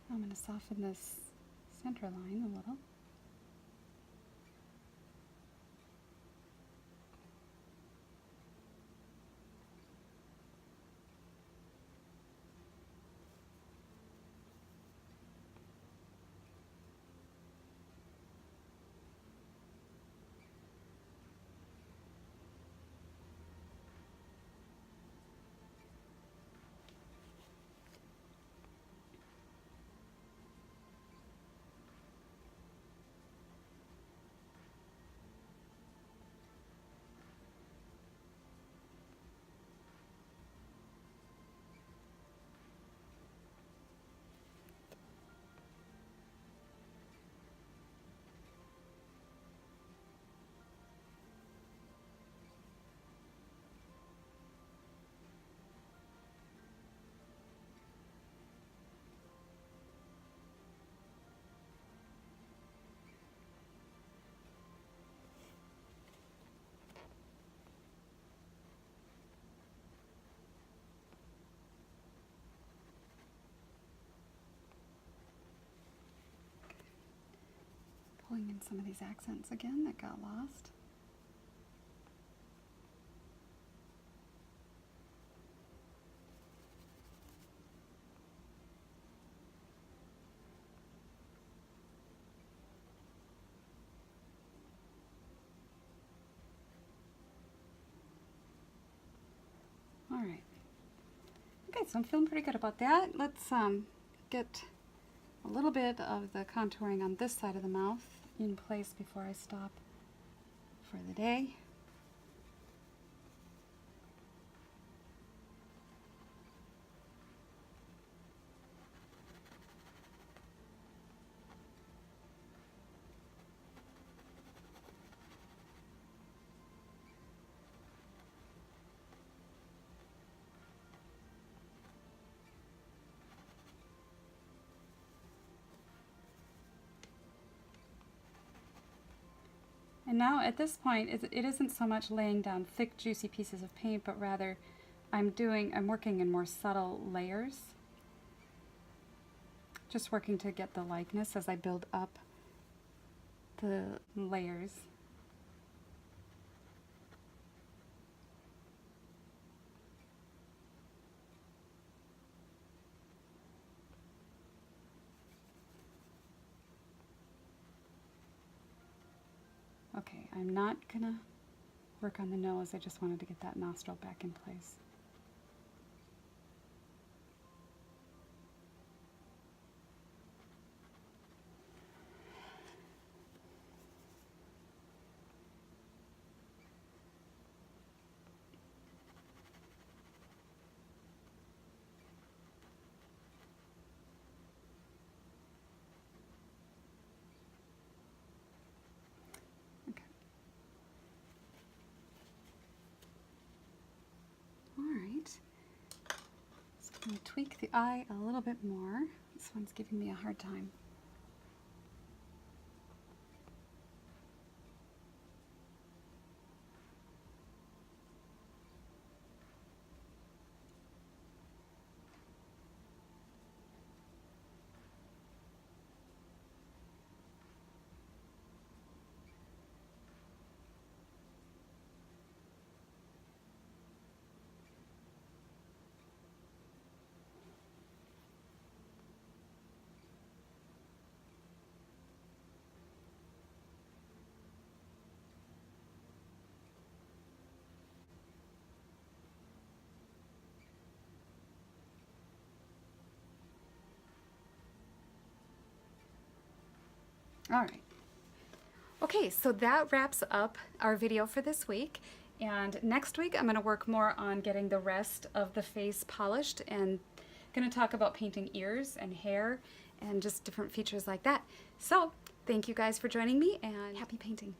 I'm going to soften this center line a little. Pulling in some of these accents again that got lost. All right. Okay, so I'm feeling pretty good about that. Let's get a little bit of the contouring on this side of the mouth in place before I stop for the day. And now at this point, it isn't so much laying down thick, juicy pieces of paint, but rather I'm working in more subtle layers. Just working to get the likeness as I build up the layers. Okay, I'm not gonna work on the nose, I just wanted to get that nostril back in place. Just going to tweak the eye a little bit more. This one's giving me a hard time. All right. Okay, so that wraps up our video for this week. And next week, I'm going to work more on getting the rest of the face polished and going to talk about painting ears and hair and just different features like that. So thank you guys for joining me and happy painting.